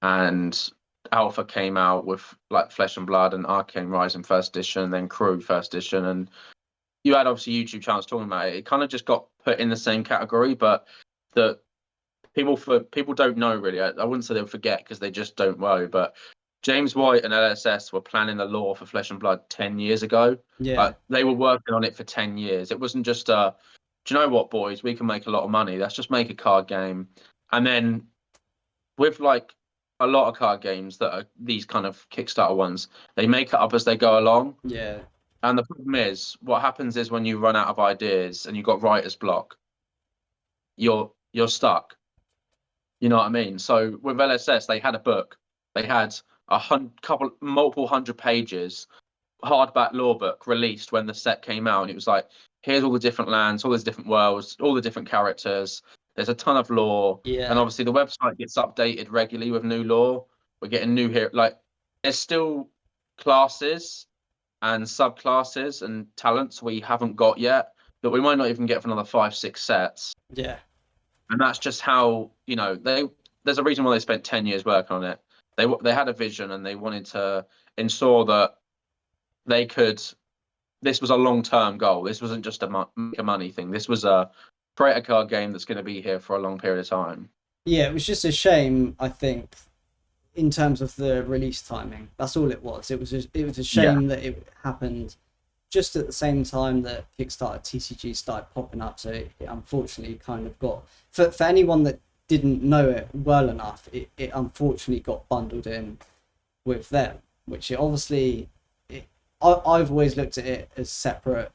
and Alpha came out with like Flesh and Blood and Arcane Rising first edition, then Crew first edition, and you had obviously YouTube channels talking about it. It kind of just got put in the same category, but the people don't know really. I wouldn't say they'll forget because they just don't know. But James White and LSS were planning the lore for Flesh and Blood 10 years ago. yeah, They were working on it for 10 years. It wasn't just do you know what, boys? We can make a lot of money. Let's just make a card game. And then with like a lot of card games that are these kind of Kickstarter ones, they make it up as they go along. yeah, And the problem is, what happens is when you run out of ideas and you've got writer's block, you're stuck. You know what I mean? So with LSS, they had a book. They had multiple hundred pages, hardback lore book released when the set came out, and it was like, here's all the different lands, all these different worlds, all the different characters. There's a ton of lore, and yeah, obviously the website gets updated regularly with new lore. We're getting new here. Like there's still classes and subclasses and talents we haven't got yet that we might not even get for another 5, 6 sets. yeah, And that's just how there's a reason why they spent 10 years working on it. They had a vision, and they wanted to ensure that they could. This was a long-term goal. This wasn't just make a money thing. This was a create a card game that's going to be here for a long period of time. yeah. It was just a shame. I think in terms of the release timing. That's all it was. It was a Yeah. shame that it happened just at the same time that Kickstarter TCGs started popping up. So it unfortunately kind of got, for anyone that didn't know it well enough, it unfortunately got bundled in with them, which it obviously, I've always looked at it as separate.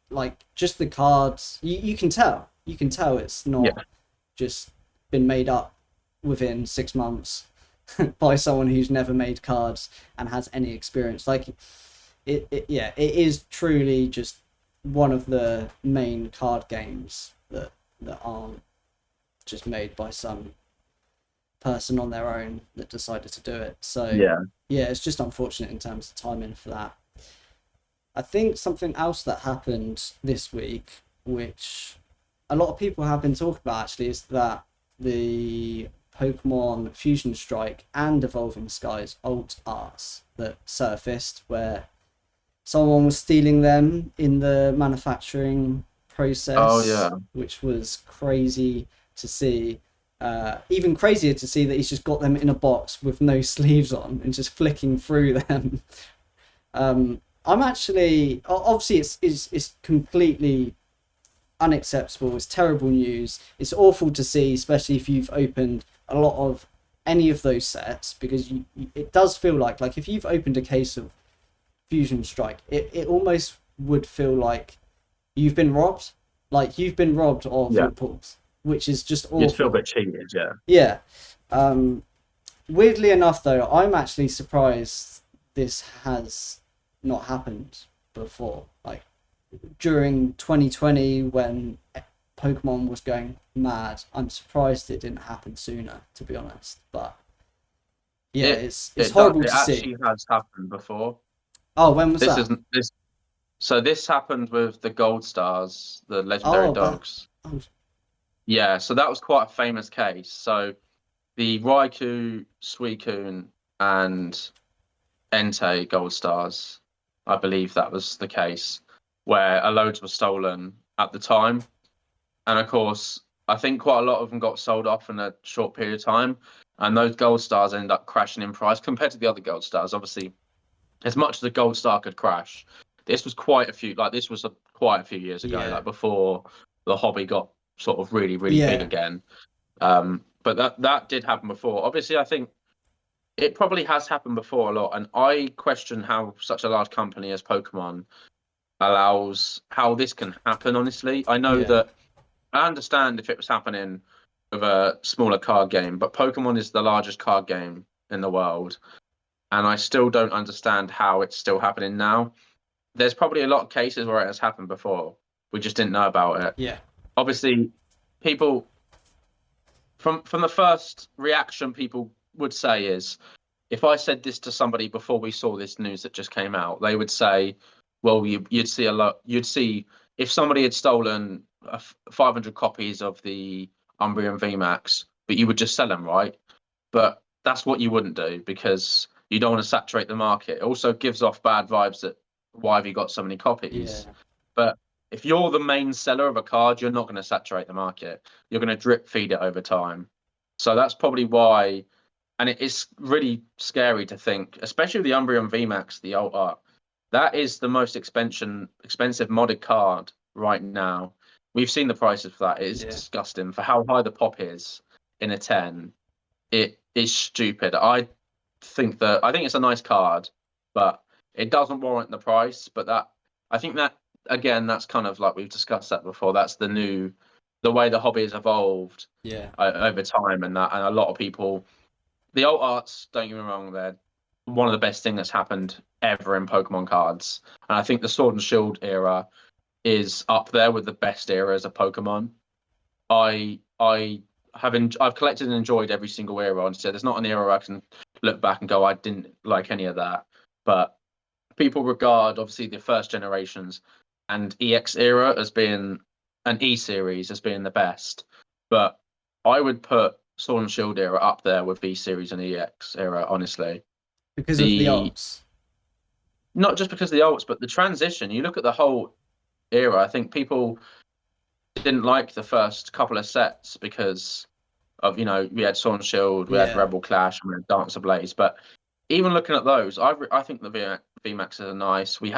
Like just the cards, you can tell. You can tell it's not just been made up within 6 months by someone who's never made cards and has any experience. Like it is truly just one of the main card games that aren't just made by some person on their own that decided to do it. So yeah, it's just unfortunate in terms of timing for that. I think something else that happened this week, which a lot of people have been talking about actually, is that the Pokemon Fusion Strike and Evolving Skies alt arts that surfaced, where someone was stealing them in the manufacturing process. Oh yeah. Which was crazy to see. Even crazier to see that he's just got them in a box with no sleeves on and just flicking through them. I'm actually, obviously it's completely unacceptable. It's terrible news. It's awful to see, especially if you've opened a lot of any of those sets, because it does feel like if you've opened a case of Fusion Strike, it almost would feel like you've been robbed. Like you've been robbed of your pulls, which is just awful. You feel a bit cheated, yeah. Yeah. Weirdly enough, though, I'm actually surprised this has not happened before. Like during 2020, when Pokemon was going mad, I'm surprised it didn't happen sooner, to be honest. But yeah, it's horrible to see. It actually has happened before. Oh, when was that? So this happened with the Gold Stars, the legendary dogs. Yeah, so that was quite a famous case. So the Raikou, Suicune, and Entei Gold Stars, I believe that was the case, where a loads were stolen at the time. And of course, I think quite a lot of them got sold off in a short period of time. And those Gold Stars ended up crashing in price compared to the other Gold Stars. Obviously, as much as a Gold Star could crash, this was quite a few years ago, like before the hobby got sort of really big again. But that did happen before. Obviously, I think it probably has happened before a lot, and I question how such a large company as Pokemon allows how this can happen. Honestly, I know that I understand if it was happening with a smaller card game, but Pokemon is the largest card game in the world, and I still don't understand how it's still happening now. There's probably a lot of cases where it has happened before. We just didn't know about it. Yeah. Obviously, people from the first reaction people would say is, if I said this to somebody before we saw this news that just came out, they would say, well, you'd see a lot. You'd see if somebody had stolen 500 copies of the Umbreon VMAX, but you would just sell them, right? But that's what you wouldn't do, because you don't want to saturate the market. It also gives off bad vibes that why have you got so many copies? But if you're the main seller of a card, you're not going to saturate the market. You're going to drip feed it over time. So that's probably why. And it is really scary to think, especially with the Umbreon VMAX, the alt art, that is the most expensive modded card right now. We've seen the prices for that. It is disgusting for how high the pop is in a 10. It is stupid. I think it's a nice card, but it doesn't warrant the price. But I think that, again, that's kind of like we've discussed that before. That's the way the hobby has evolved over time, and a lot of people. The alt arts, don't get me wrong, they're one of the best things that's happened ever in Pokemon cards. And I think the Sword and Shield era is up there with the best eras of Pokemon. I've collected and enjoyed every single era. Honestly, there's not an era I can look back and go, I didn't like any of that. But people regard, obviously, the first generations and EX era as being an E series as being the best. But I would put Sword and Shield era up there with V series and EX era, honestly. Because of the alts. Not just because of the alts, but the transition. You look at the whole era, I think people didn't like the first couple of sets because Of we had Sword and Shield, we had Yeah, Rebel Clash, and we had Dance Ablaze. But even looking at those, I think the VMAXs are nice. We've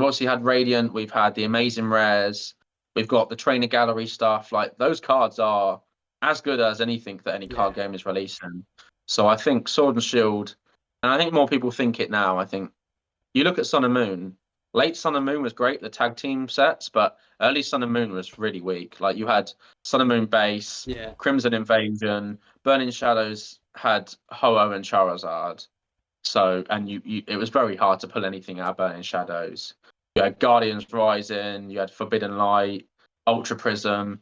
obviously had Radiant, we've had the Amazing Rares, we've got the Trainer Gallery stuff. Like those cards are as good as anything that any yeah, card game is releasing. So I think Sword and Shield, and I think more people think it now. I think you look at Sun and Moon. Late Sun and Moon was great, the tag team sets, but early Sun and Moon was really weak. Like you had Sun and Moon base, yeah. Crimson Invasion, Burning Shadows had Ho-Oh and Charizard. So, and it was very hard to pull anything out of Burning Shadows. You had Guardians Rising, you had Forbidden Light, Ultra Prism.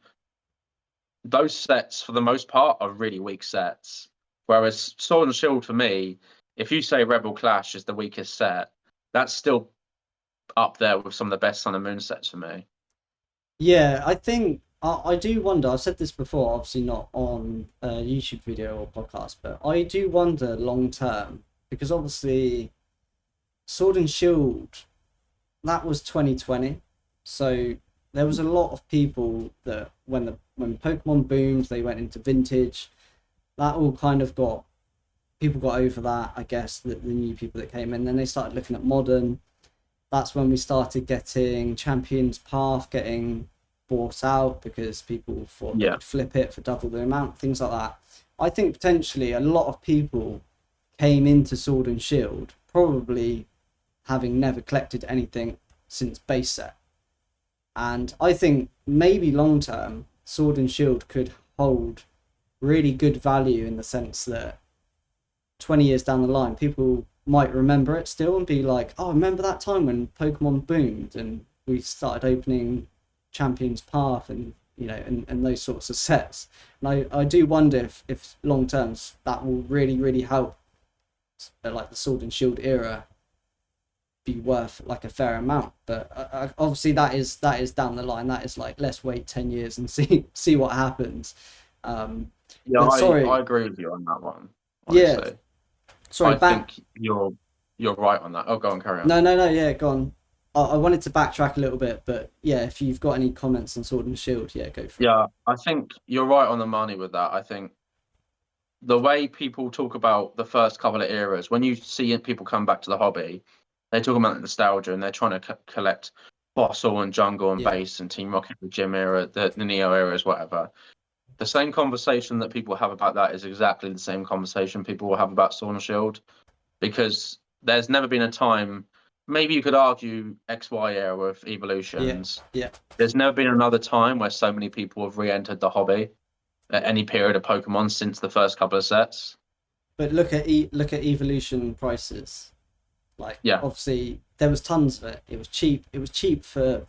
Those sets, for the most part, are really weak sets. Whereas Sword and Shield, for me, if you say Rebel Clash is the weakest set, that's still up there with some of the best Sun and Moon sets for me. Yeah, I think I do wonder. I've said this before, obviously not on a YouTube video or podcast, but I do wonder long term because obviously Sword and Shield that was 2020, so there was a lot of people that when Pokemon boomed, they went into Vintage. That all kind of got people got over that. I guess the new people that came in, then they started looking at Modern. That's when we started getting Champions Path getting bought out because people thought they Yeah. could flip it for double the amount, things like that. I think potentially a lot of people came into Sword and Shield probably having never collected anything since base set. And I think maybe long term, Sword and Shield could hold really good value in the sense that 20 years down the line, people might remember it still and be like, oh, remember that time when Pokemon boomed and we started opening Champions Path and and those sorts of sets. And I do wonder if long terms that will really help like the Sword and Shield era be worth like a fair amount. But obviously that is down the line. That is like let's wait 10 years and see what happens. Yeah, But I sorry, agree with you on that one, yeah, honestly. sorry, I back. think you're right on that. Oh, go on, carry on. No, yeah, go on. I wanted to backtrack a little bit, but yeah, if you've got any comments on Sword and Shield, yeah, go for it. Yeah, I think you're right on the money with that. I think the way people talk about the first couple of eras, when you see people come back to the hobby, they talk about nostalgia and they're trying to collect Fossil and Jungle and Yeah, Base and Team Rocket, the Gym era, the Neo eras, whatever. The same conversation that people have about that is exactly the same conversation people will have about Sword and Shield, because there's never been a time. Maybe you could argue XY era with yeah, evolutions. yeah. There's never been another time where so many people have re-entered the hobby at any period of Pokemon since the first couple of sets. But look at evolution prices. Like Yeah, obviously there was tons of it. It was cheap. It was cheap for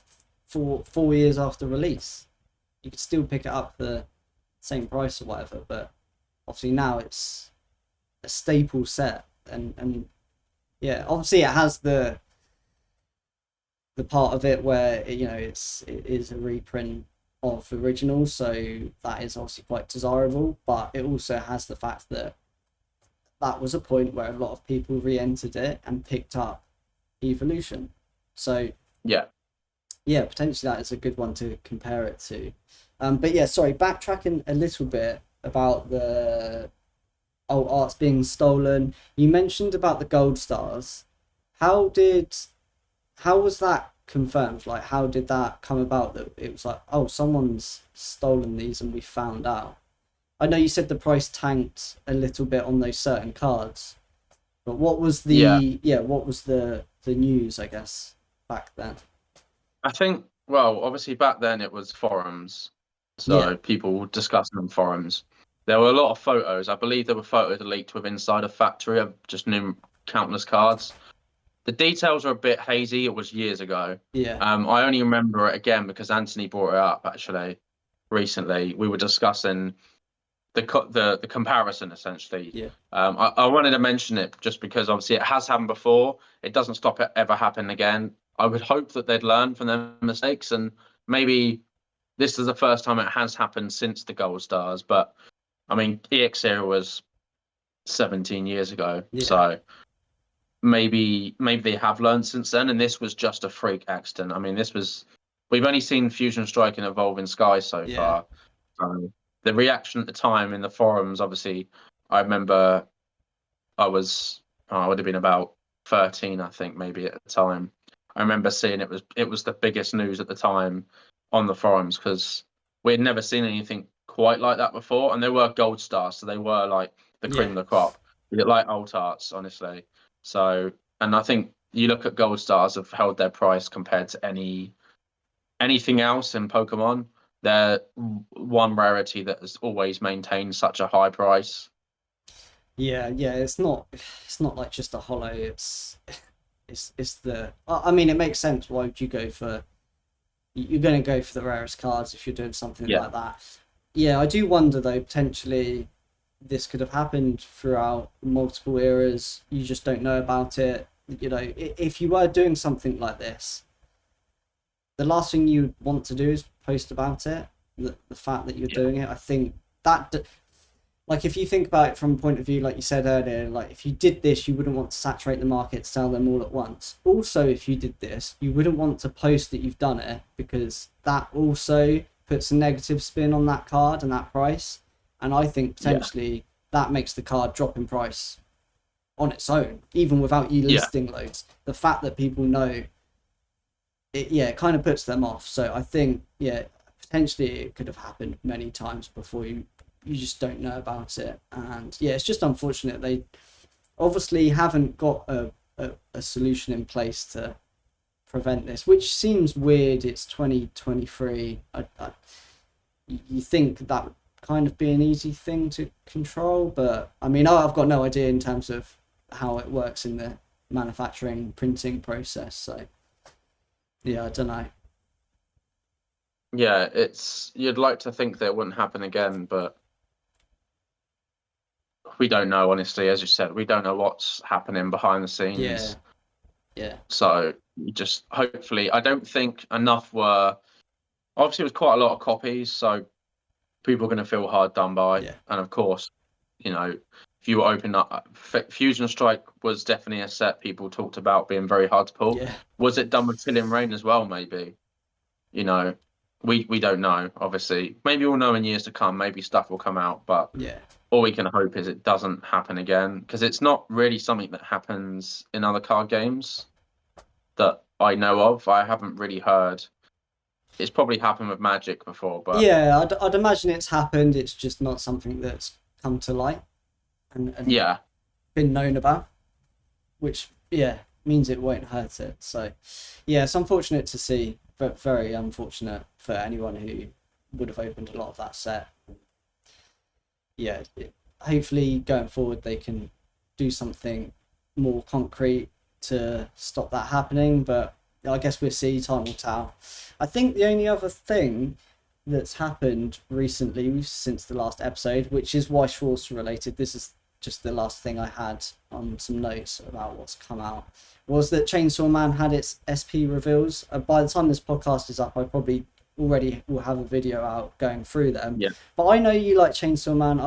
4 years after release. You could still pick it up for the same price or whatever. But obviously now it's a staple set, and yeah, obviously it has the part of it where it is a reprint of originals, so that is obviously quite desirable. But it also has the fact that that was a point where a lot of people re-entered it and picked up evolution. So yeah, yeah, potentially that is a good one to compare it to. But yeah, sorry, backtracking a little bit about the old arts being stolen. You mentioned about the gold stars. How did how was that confirmed? Like, how did that come about that it was like, oh, someone's stolen these and we found out? I know you said the price tanked a little bit on those certain cards, but what was yeah. the news, I guess, back then? I think, well, obviously back then it was forums, Yeah, so people discussing on forums. There were a lot of photos. I believe there were photos leaked with inside a factory of just countless cards. The details are a bit hazy. It was years ago. yeah, I only remember it again because Anthony brought it up actually recently. We were discussing the comparison essentially. yeah, I wanted to mention it just because obviously it has happened before. It doesn't stop it ever happening again. I would hope that they'd learn from their mistakes, and maybe this is the first time it has happened since the Gold Stars. But I mean, EX era was 17 years ago, yeah, so maybe they have learned since then. And this was just a freak accident. I mean, we've only seen Fusion Strike and Evolve in Sky so yeah. far. So the reaction at the time in the forums, obviously, I remember I would have been about 13, I think, maybe at the time. I remember seeing it was the biggest news at the time on the forums because we had never seen anything quite like that before, and they were gold stars, so they were like the cream Yeah. of the crop. We look like old tarts, honestly. So, and I think you look at gold stars have held their price compared to anything else in Pokemon. They're one rarity that has always maintained such a high price. Yeah, it's not like just a hollow, it's the I mean, it makes sense. Why would you go for you're going to go for the rarest cards if you're doing something Yeah, like that? Yeah, I do wonder though, potentially this could have happened throughout multiple eras. You just don't know about it. You know, if you were doing something like this, the last thing you want to do is post about it. The fact that you're yeah, doing it, I think that, like, if you think about it from a point of view, like you said earlier, like if you did this, you wouldn't want to saturate the market, sell them all at once. Also, if you did this, you wouldn't want to post that you've done it, because that also puts a negative spin on that card and that price. And I think yeah, potentially that makes the card drop in price on its own, even without you yeah. listing loads. The fact that people know it, yeah, it kind of puts them off. So I think, yeah, potentially it could have happened many times before you just don't know about it. And yeah, it's just unfortunate they obviously haven't got a solution in place to prevent this, which seems weird. It's 2023. You think that would kind of be an easy thing to control, but I mean, I've got no idea in terms of how it works in the manufacturing printing process. So yeah, I don't know. Yeah, it's you'd like to think that it wouldn't happen again, but we don't know, honestly. As you said, we don't know what's happening behind the Yeah, scenes. yeah, So you just hopefully, I don't think enough were. Obviously, it was quite a lot of copies, so people are going to feel hard done by. yeah, And of course, you know, if you open up, Fusion Strike was definitely a set people talked about being very hard to pull. yeah, Was it done with Filling Rain as well? Maybe. You know, we don't know. Obviously, maybe we'll know in years to come. Maybe stuff will come out, but yeah. all we can hope is it doesn't happen again because it's not really something that happens in other card games that I know of. I haven't really heard. It's probably happened with Magic before, but Yeah, I'd imagine it's happened. It's just not something that's come to light and yeah, been known about, which, yeah, means it won't hurt it. So, yeah, it's unfortunate to see, but very unfortunate for anyone who would have opened a lot of that set. Yeah, hopefully going forward they can do something more concrete to stop that happening, but I guess we'll see, time will tell. I think the only other thing that's happened recently since the last episode, which is Weiss Schwarz related, this is just the last thing I had on some notes about what's come out, was that Chainsaw Man had its SP reveals. By the time this podcast is up, I probably already will have a video out going through them. yeah. But I know you like Chainsaw Man.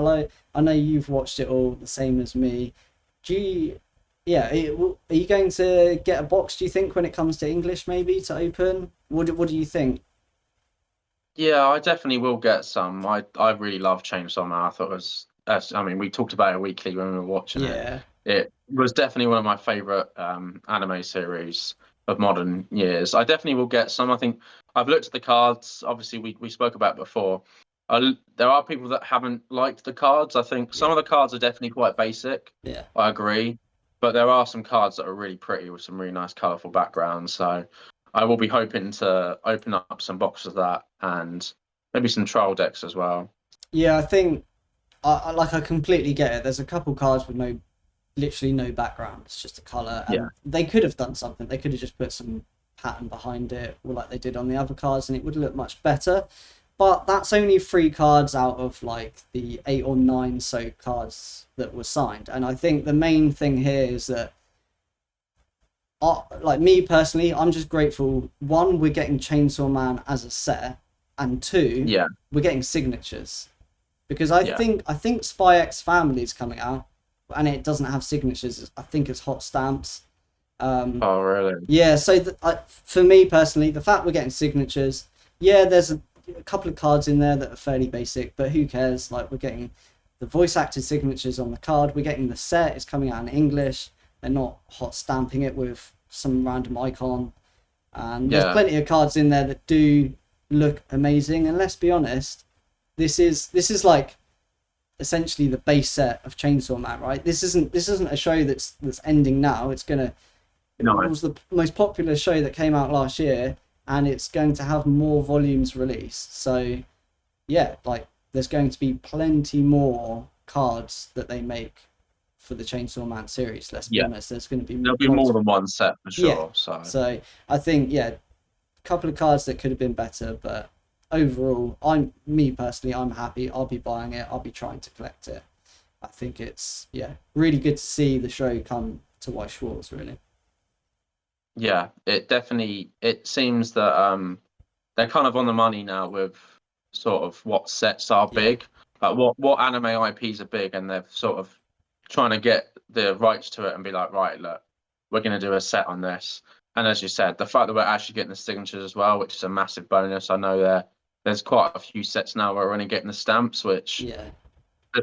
I know you've watched it all the same as me. Do you, yeah, are you going to get a box, do you think, when it comes to English, maybe, to open? What do you think? Yeah, I definitely will get some. I really love Chainsaw Man. I thought it was, I mean, we talked about it weekly when we were watching it. Yeah, It was definitely one of my favorite anime series of modern years. I definitely will get some. I think I've looked at the cards. Obviously, we spoke about it before. There are people that haven't liked the cards. I think some yeah, of the cards are definitely quite basic. yeah. I agree, but there are some cards that are really pretty with some really nice, colourful backgrounds. So I will be hoping to open up some boxes of that and maybe some trial decks as well. Yeah, I think, I completely get it. There's a couple cards with literally no background. It's just a color, Yeah, and they could have done something. They could have just put some pattern behind it, or like they did on the other cards, and it would look much better. But that's only 3 cards out of like the 8 or 9 so cards that were signed, and I think the main thing here is that, like me personally, I'm just grateful. One, we're getting Chainsaw Man as a set, and two, yeah, we're getting signatures, because yeah. I think Spy X Family is coming out, and it doesn't have signatures. I think it's hot stamps. Oh, really? Yeah, so for me personally, the fact we're getting signatures, yeah, there's a couple of cards in there that are fairly basic, but who cares? Like, we're getting the voice acted signatures on the card. We're getting the set. It's coming out in English. They're not hot stamping it with some random icon. And there's plenty of cards in there that do look amazing. And let's be honest, this is like essentially the base set of Chainsaw Man, right? This isn't a show that's ending now. It was the most popular show that came out last year, and it's going to have more volumes released. So yeah, like, there's going to be plenty more cards that they make for the Chainsaw Man series. Let's be honest, there's going to be there'll be more than one set for sure. Yeah. So I think, a couple of cards that could have been better, but overall, I'm happy. I'll be buying it. I'll be trying to collect it. I think it's really good to see the show come to White Schwartz, really. Yeah, it seems that they're kind of on the money now with sort of what sets are big, like what anime IPs are big, and they're sort of trying to get the rights to it and be like, right, look, we're going to do a set on this. And as you said, the fact that we're actually getting the signatures as well, which is a massive bonus. I know there's quite a few sets now where we're only getting the stamps, which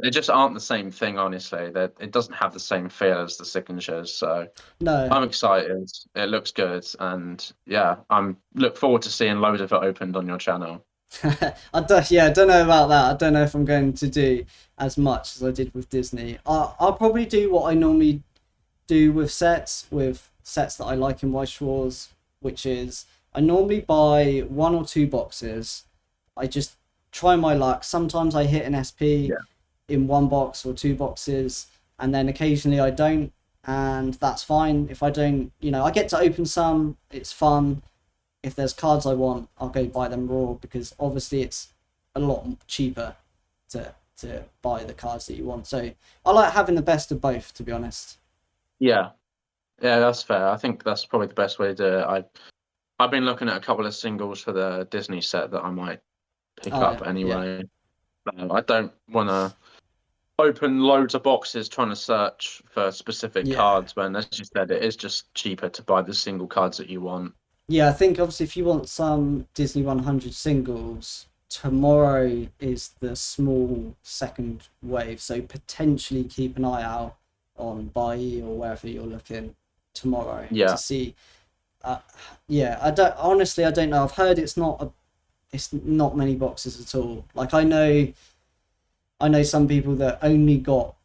they just aren't the same thing, honestly. It doesn't have the same feel as the signatures. So no, I'm excited. It looks good, and I'm look forward to seeing loads of it opened on your channel. I don't know about that. I don't know if I'm going to do as much as I did with Disney. I'll probably do what I normally do with sets that I like in White Schwartz, which is I normally buy 1 or 2 boxes. I just try my luck. Sometimes I hit an SP in 1 box or 2 boxes, and then occasionally I don't, and that's fine. If I don't, I get to open some. It's fun. If there's cards I want, I'll go buy them raw, because obviously it's a lot cheaper to buy the cards that you want. So I like having the best of both, to be honest. Yeah, that's fair. I think that's probably the best way to do it. I've been looking at a couple of singles for the Disney set that I might pick up anyway. I don't want to open loads of boxes trying to search for specific cards when, as you said, it is just cheaper to buy the single cards that you want. Yeah, I think obviously if you want some Disney 100 singles, tomorrow is the small second wave. So potentially keep an eye out on Buy or wherever you're looking tomorrow to see. I don't know. I've heard it's not many boxes at all. Like, I know some people that only got,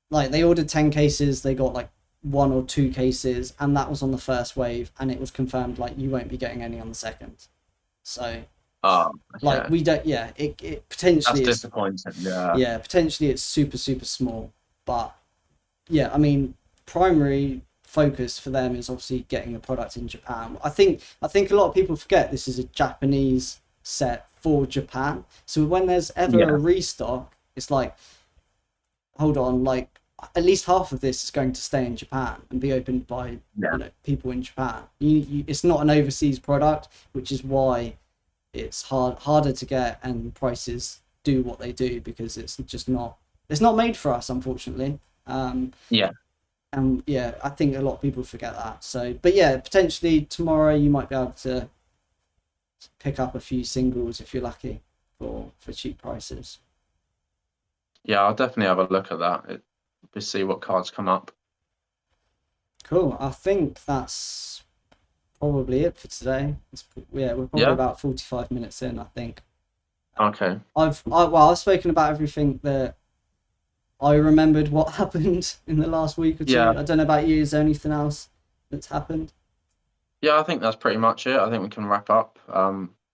like, they ordered 10 cases, they got like 1 or 2 cases, and that was on the first wave, and it was confirmed like you won't be getting any on the second. So we don't. It potentially that's disappointing. Potentially it's super small, but I mean, primary focus for them is obviously getting the product in Japan. I think a lot of people forget this is a Japanese set for Japan, so when there's ever a restock, it's like, hold on, like, at least half of this is going to stay in Japan and be opened by people in Japan. It's not an overseas product, which is why it's harder to get, and prices do what they do, because it's not made for us, unfortunately. I think a lot of people forget that. So, but potentially tomorrow you might be able to pick up a few singles if you're lucky for cheap prices. Yeah, I'll definitely have a look at that. To see what cards come up. Cool. I think that's probably it for today. We're probably about 45 minutes in, I think. Okay. I've spoken about everything that I remembered what happened in the last week or two. I don't know about you. Is there anything else that's happened? Yeah, I think that's pretty much it. I think we can wrap up.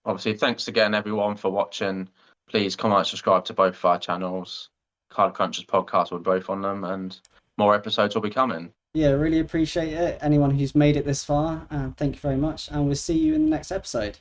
Obviously, thanks again, everyone, for watching. Please comment, subscribe to both of our channels. Card Crunchers podcast, we're both on them, and more episodes will be coming. Yeah, really appreciate it. Anyone who's made it this far, thank you very much, and we'll see you in the next episode.